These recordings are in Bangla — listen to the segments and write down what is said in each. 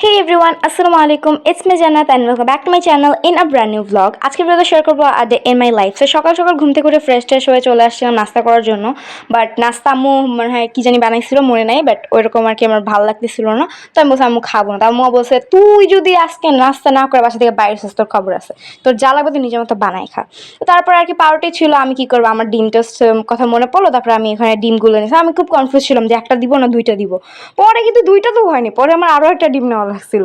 Hey everyone, Assalamu alaikum. It's me Jannat and welcome back to my channel in a brand new vlog. আজকে ভিডিওতে শেয়ার করব a day in my life. So সকাল সকাল ঘুম থেকে উঠে ফ্রেশ হয়ে চলে আসছিলাম নাস্তা করার জন্য। বাট নাস্তা আম্মু মনে হয় কি জানি বানাইছিল মনে নাই, বাট ওইরকম আর কি আমার ভালো লাগতেছিল না। তো আমি বলছি আম্মু খাবো না। তো আম্মু বলছে তুই যদি আজকে নাস্তা না করে বাসা থেকে বাইরে আসিস তোর খবর আছে। তোর যা লাগবে তুই নিজের মতো বানাই খা। তো তারপর আর কি পাউরুটি ছিল, আমি কি করবো আমার ডিম টোস্ট কথা মনে পড়লো। তারপর আমি এখানে ডিমগুলো নিয়েছি। আমি খুব কনফিউজ ছিলাম যে একটা দিব না দুইটা দিব। পরে কিন্তু দুইটা তো হয়নি, পরে আমার আরও একটা ডিম নেওয়া লাগছিল।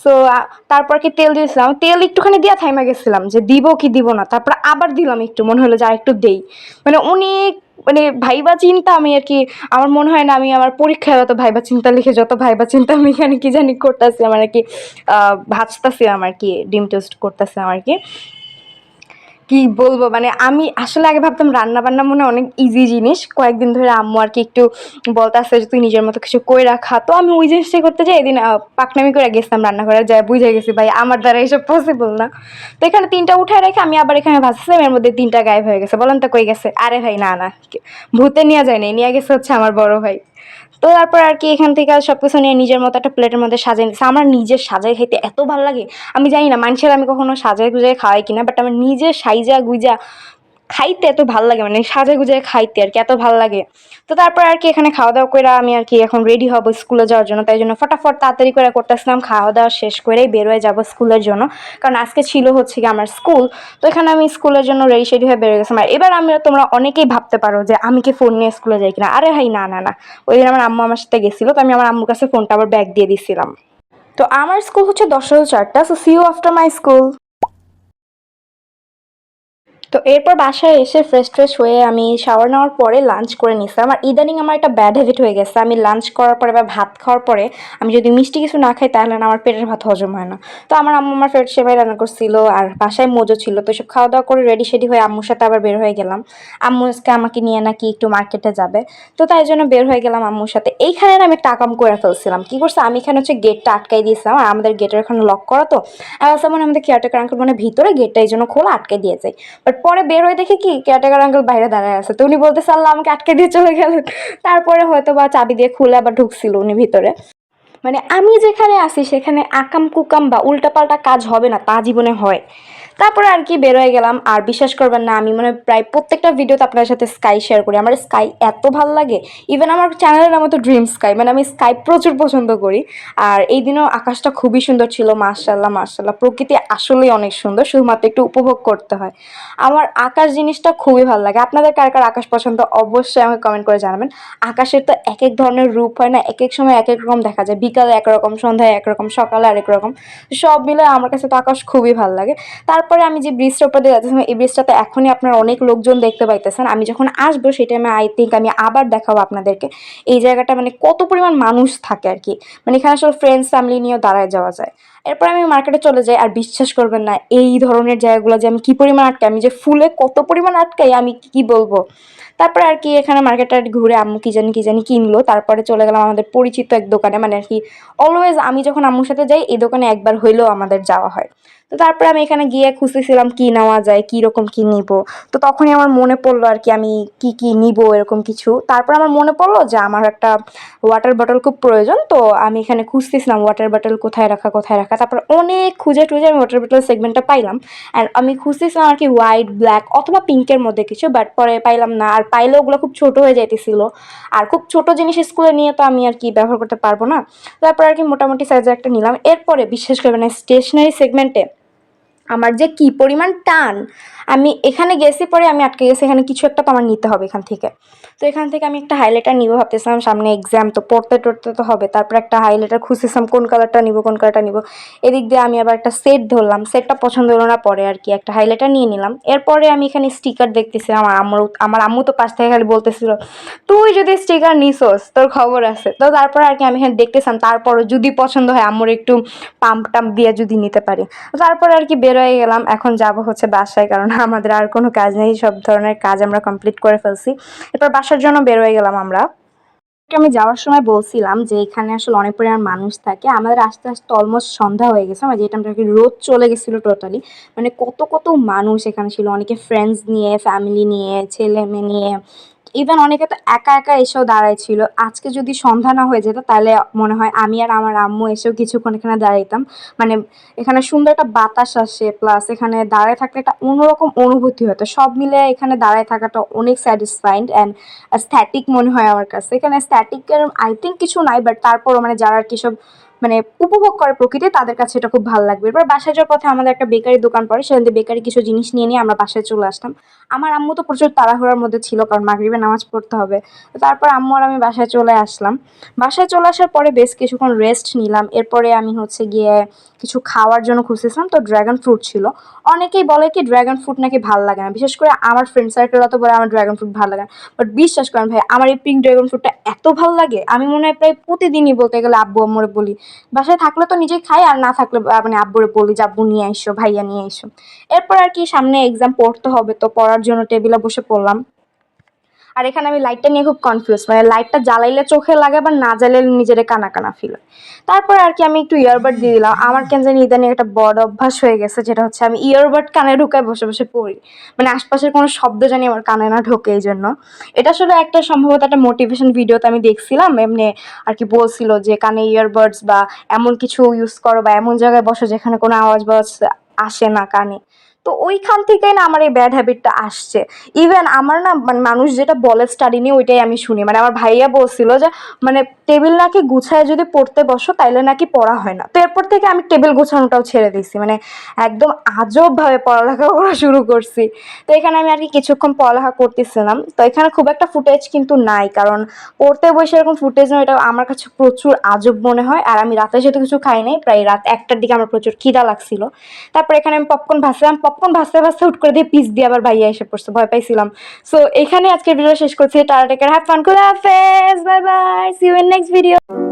সো তারপর কি তেল দিয়েছিলাম, তেল একটুখানি দিয়া থাইমা গেছিলাম যে দিব কি দিব না। তারপর আবার দিলাম একটু, মনে হলো যে আর একটু দেই। মানে অনেক ভাইবা চিন্তা আমি আর কি, আমার মনে হয় না আমি আমার পরীক্ষায় যত ভাইবা চিন্তা লিখে যত ভাইবা চিন্তা আমি এখানে কি জানি করতেছি আমার আর কি, ভাজতেছিলাম আর কি, ডিম টোস্ট করতেছিলাম আর কি। কি বলবো, মানে আমি আসলে আগে ভাবতাম রান্না বান্না মনে অনেক ইজি জিনিস। কয়েকদিন ধরে আম্মু আর কি একটু বলতে আসছে যে তুই নিজের মতো কিছু কই রাখা, তো আমি ওই জিনিসটাই করতে যাই। এদিন পাকনামি করে গেছিলাম রান্নাঘরে, যাই বুঝে গেছি ভাই আমার দ্বারা এসব পসিবল না। তো এখানে তিনটা উঠায় রেখে আমি আবার এখানে ভাজছিলাম, এর মধ্যে তিনটা গায়েব হয়ে গেছে। বলেন তো কই গেছে? আরে ভাই না না, ভূতে নিয়ে যায় নাই, নিয়ে গেছে হচ্ছে আমার বড় ভাই। তো তারপর আর কি এখান থেকে সবকিছু নিয়ে নিজের মতো একটা প্লেটের মধ্যে সাজিয়ে নিচ্ছি। আমার নিজের সাজাই খাইতে এত ভালো লাগে। আমি জানি না মানুষের আমি কখনো সাজাই গুজাই খাওয়াই কিনা, বাট আমার নিজের সাইজা গুইজা খাইতে এত ভাল লাগে, মানে সাজায় গুজায় খাইতে আর কি এত ভাল লাগে। তো তারপর আর কি এখানে খাওয়া দাওয়া করে আমি আর কি এখন রেডি হব স্কুলে যাওয়ার জন্য। তাই জন্য ফটাফট তাড়াতাড়ি করে করতেছিলাম, খাওয়া দাওয়া শেষ করেই বের হয়ে যাবো স্কুলের জন্য। কারণ আজকে ছিল হচ্ছে কি আমার স্কুল। তো এখানে আমি স্কুলের জন্য রেডি সেডি হয়ে বের হয়ে গেছিলাম। আর এবার আমি, তোমরা অনেকেই ভাবতে পারো যে আমি কি ফোন নিয়ে স্কুলে যাই কিনা। আরে ভাই না না না, ওই দিন আমার আম্মু আমার সাথে গেছিলো, তো আমি আমার আম্মুর কাছে ফোনটা আবার ব্যাগ দিয়ে দিছিলাম। তো আমার স্কুল হচ্ছে 10:04, so see you after my school. তো এরপর বাসায় এসে ফ্রেশ হয়ে আমি শাওয়ার নেওয়ার পরে লাঞ্চ করে নিছিলাম। আর ইদানিং আমার একটা ব্যাড হ্যাবিট হয়ে গেছে, আমি লাঞ্চ করার পরে বা ভাত খাওয়ার পরে আমি যদি মিষ্টি কিছু না খাই তাহলে না আমার পেটের ভাত হজম হয় না। তো আমার আম্মু আমার ফেভারিট সেমাই রান্না করছিল আর বাসায় মজো ছিল। তো সব খাওয়া দাওয়া করে রেডি সেডি হয়ে আম্মুর সাথে আবার বের হয়ে গেলাম। আম্মু আজকে আমাকে নিয়ে নাকি একটু মার্কেটে যাবে। তো তাই জন্য বের হয়ে গেলাম আম্মুর সাথে। এইখানে না আমি একটা কাম করে ফেলছিলাম, কি করছে আমি এখানে হচ্ছে গেটটা আটকাই দিয়েছিলাম। আর আমাদের গেটের এখানে লক করা, তো মানে আমাদের কেয়ারটেকার আঙ্কেল মানে ভিতরে গেটটা এই জন্য খোলা আটকে দিয়ে যায়। বাট পরে বের হয়ে দেখি কি কেয়ারটেকার আঙ্কেল বাইরে দাঁড়ায় আছে। তো উনি বলতেছে আল্লাহ আমাকে আটকে দিয়ে চলে গেলেন। তারপরে হয়তো বা চাবি দিয়ে খুলে আবার ঢুকছিল উনি ভিতরে। মানে আমি যেখানে আছি সেখানে আকাম কুকাম বা উল্টাপাল্টা কাজ হবে না তা জীবনে হয়। তারপরে আর কি বের হয়ে গেলাম। আর বিশ্বাস করবেন না, আমি মানে প্রায় প্রত্যেকটা ভিডিওতে আপনার সাথে স্কাই শেয়ার করি। আমার স্কাই এত ভালো লাগে। ইভেন আমার চ্যানেলের নাম তো ড্রিম স্কাই, মানে আমি স্কাই প্রচুর পছন্দ করি। আর এই দিনও আকাশটা খুবই সুন্দর ছিল, মাশাল্লাহ মাশাল্লাহ। প্রকৃতি আসলেই অনেক সুন্দর, শুধুমাত্র একটু উপভোগ করতে হয়। আমার আকাশ জিনিসটা খুবই ভালো লাগে। আপনাদের কার কার আকাশ পছন্দ অবশ্যই আমাকে কমেন্ট করে জানাবেন। আকাশের তো এক এক ধরনের রূপ হয় না, এক এক সময় এক এক রকম দেখা যায়। বিকালে একরকম, সন্ধ্যায় একরকম, সকালে আরেক রকম। সব মিলে আমার কাছে তো আকাশ খুবই ভালো লাগে। তারপরে আমি যে ব্রিজটার উপর দিয়ে যাচ্ছিলাম, এই ব্রিজটাতে এখনই আপনার অনেক লোকজন দেখতে পাইতেছেন। আমি যখন আসবো সেই টাইমে আই থিঙ্ক আমি আবার দেখাবো আপনাদেরকে এই জায়গাটা মানে কত পরিমাণ মানুষ থাকে আর কি। মানে এখানে আসলে ফ্রেন্ডস ফ্যামিলি নিয়েও দাঁড়ায় যাওয়া যায়। এরপর আমি মার্কেটে চলে যাই। আর বিশ্বাস করবেন না, এই ধরনের জায়গাগুলো যে আমি কি পরিমাণ আটকাই, আমি যে ফুলে কত পরিমাণ আটকাই আমি কি বলবো। তারপরে আর কি এখানে মার্কেটটা ঘুরে আম্মু কি জানি কিনলো। তারপরে চলে গেলাম আমাদের পরিচিত এক দোকানে, মানে আর কি অলওয়েজ আমি যখন আম্মুর সাথে যাই এই দোকানে একবার হইলেও আমাদের যাওয়া হয়। তো তারপরে আমি এখানে গিয়ে খুঁজতেছিলাম কি নেওয়া যায়, কি রকম কি নিব। তো তখনই আমার মনে পড়লো আর কি আমি কি কি নিব এরকম কিছু। তারপর আমার মনে পড়লো যে আমার একটা ওয়াটার বটল খুব প্রয়োজন। তো আমি এখানে খুঁজতেছিলাম ওয়াটার বটল কোথায় রাখা। তারপর অনেক খুঁজে টুজে আমি ওয়াটার বটল সেগমেন্টটা পাইলাম। অ্যান্ড আমি খুঁজতেছিলাম আর কি হোয়াইট ব্ল্যাক অথবা পিঙ্কের মধ্যে কিছু, বাট পরে পাইলাম না। আর পাইলেও ওগুলো খুব ছোট হয়ে যাইতেছিল। আর খুব ছোট জিনিস স্কুলে নিয়ে তো আমি আর কি ব্যবহার করতে পারবো না। তারপর আর কি মোটামুটি সাইজের একটা নিলাম। এরপরে বিশ্বাস করবেন না, স্টেশনারি সেগমেন্টে আমার যে কি পরিমাণ টান। আমি এখানে গেছি, পরে আমি আটকে গেছি এখানে, কিছু একটা তো আমার নিতে হবে এখান থেকে। তো এখান থেকে আমি একটা হাইলাইটার নিব ভাবতেছিলাম, সামনে এক্সাম তো পড়তে টড়তে তো হবে। তারপর একটা হাইলাইটার খুঁজতেছিলাম কোন কালারটা নিব। এদিক দিয়ে আমি আবার একটা সেট ধরলাম, সেটটা পছন্দ হলো না, পরে আর কি একটা হাইলাইটার নিয়ে নিলাম। এরপরে আমি এখানে স্টিকার দেখতেছিলাম। আমার আম্মু তো পাশ থেকে খালি বলতেছিল তুই যদি স্টিকার নিছোস তোর খবর আছে। তো তারপর আর কি আমি এখানে দেখতেছিলাম, তারপরও যদি পছন্দ হয় আম্মুর একটু পাম্প টাম্প দিয়ে যদি নিতে পারি। তারপর আর কি বের হয়ে গেলাম। এখন যাব হচ্ছে বাসায়, কারণ আমাদের আর কোনো কাজ নেই, সব ধরনের কাজ আমরা কমপ্লিট করে ফেলছি। এরপর বাসার জন্য বের হয়ে গেলাম আমরা। আমি যাওয়ার সময় বলছিলাম যে এখানে আসলে অনেক পরিমাণ মানুষ থাকে। আমাদের আস্তে আস্তে অলমোস্ট সন্ধ্যা হয়ে গেছে, মানে যেটা আমরা রোদ চলে গেছিল টোটালি। মানে কত কত মানুষ এখানে ছিল, অনেকে ফ্রেন্ডস নিয়ে, ফ্যামিলি নিয়ে, ছেলে মেয়ে নিয়ে। ইভেন অনেকে তো একা একা এসেও দাঁড়াইছিল। আজকে যদি সন্ধ্যা না হয়ে যেত তাহলে মনে হয় আমি আর আমার আম্মু এসেও কিছুক্ষণ এখানে দাঁড়াইতাম। মানে এখানে সুন্দর একটা বাতাস আসে, প্লাস এখানে দাঁড়ায় থাকলে একটা অন্যরকম অনুভূতি হতো। সব মিলে এখানে দাঁড়ায় থাকাটা অনেক স্যাটিসফাইড অ্যান্ড অ্যাস্থেটিক মনে হয় আমার কাছে। এখানে অ্যাস্থেটিকের আই থিঙ্ক কিছু নাই, বাট তারপরও মানে যারা আরকি সব মানে উপভোগ করে প্রকৃতি তাদের কাছে এটা খুব ভালো লাগবে। এবার বাসায় যাওয়ার পথে আমাদের একটা বেকারি দোকান পড়ে, সেখান থেকে বেকারি কিছু জিনিস নিয়ে আমরা বাসায় চলে আসলাম। আমার আম্মু তো প্রচুর তাড়াহুড়ার মধ্যে ছিল, কারণ মাগরিবের নামাজ পড়তে হবে। তো তারপর আম্মু আর আমি বাসায় চলে আসলাম। বাসায় চলে আসার পরে বেশ কিছুক্ষণ রেস্ট নিলাম। এরপরে আমি হচ্ছে গিয়ে কিছু খাওয়ার জন্য খুঁজতেছিলাম, তো ড্রাগন ফ্রুট ছিল। অনেকেই বলে কি ড্রাগন ফ্রুট নাকি ভাল লাগে না, বিশেষ করে আমার ফ্রেন্ড সার্কেলরা তো বলে আমার ড্রাগন ফ্রুট ভালো লাগে না। বাট বিশ্বাস করেন ভাই, আমার এই পিঙ্ক ড্রাগন ফ্রুটটা এত ভালো লাগে, আমি মনে হয় প্রায় প্রতিদিনই বলতে গেলে আব্বু আম্মুরে বলি। বাসায় থাকলে তো নিজেই খাই, আর না থাকলে মানে আব্বুরে বলি যে আব্বু নিয়ে আইসো, ভাইয়া নিয়ে আইসো। এরপর আর কি সামনে এক্সাম পড়তে হবে, তো পড়ার জন্য টেবিলে বসে পড়লাম। আর এখানে আমি লাইটটা নিয়ে খুব কনফিউজ, মানে লাইটটা জ্বালাইলে চোখে লাগে, আবার না জ্বালাইলে নিজেরে কানা কানা ফিল হয়। তারপর আর কি আমি একটু ইয়ারবাড দিয়ে দিলাম। আমার কেন জানি ইদানিং একটা বদ অভ্যাস হয়ে গেছে, যেটা হচ্ছে আমি ইয়ারবাড কানে ঢুকায় বসে বসে পড়ি। মানে আশপাশের কোনো শব্দ জানি আমার কানে না ঢোকে, এই জন্য। এটা আসলে একটা সম্ভবত একটা মোটিভেশন ভিডিওতে আমি দেখছিলাম, এমনি আর কি বলছিল যে কানে ইয়ারবাডস বা এমন কিছু ইউজ করো বা এমন জায়গায় বসো যেখানে কোনো আওয়াজ বাজ আসে না কানে। তো ওইখান থেকেই না আমার এই ব্যাড হ্যাবিটটা আসছে। ইভেন আমার না মানে মানুষ যেটা বলে স্টাডি নিয়ে ওইটাই আমি শুনি। মানে আমার ভাইয়া বলছিল যে মানে টেবিল নাকি গুছায় যদি পড়তে বসো তাইলে নাকি পড়া হয় না। তো এরপর থেকে আমি টেবিল গোছানোটাও ছেড়ে দিছি, মানে একদম আজবভাবে পড়ালেখা করা শুরু করছি। তো এখানে আমি আর কি কিছুক্ষণ পড়ালেখা করতেছিলাম। তো এখানে খুব একটা ফুটেজ কিন্তু নাই, কারণ পড়তে বসে এরকম ফুটেজ নয়, এটা আমার কাছে প্রচুর আজব মনে হয়। আর আমি রাতে যেহেতু কিছু খাই নাই, প্রায় রাত 1টার দিকে আমার প্রচুর খিদা লাগছিল। তারপর এখানে আমি পপকর্ন ভাজছিলাম, পপকর্ন ভাজতে ভাজতে হুট করে দিয়ে পিস দিয়ে আবার ভাইয়া এসে পড়ছে, ভয় পাইছিলাম। সো এখানে আজকের ভিডিও শেষ করছি। Tata, take care, have fun, খুদা হাফেজ, bye bye, see you in next video.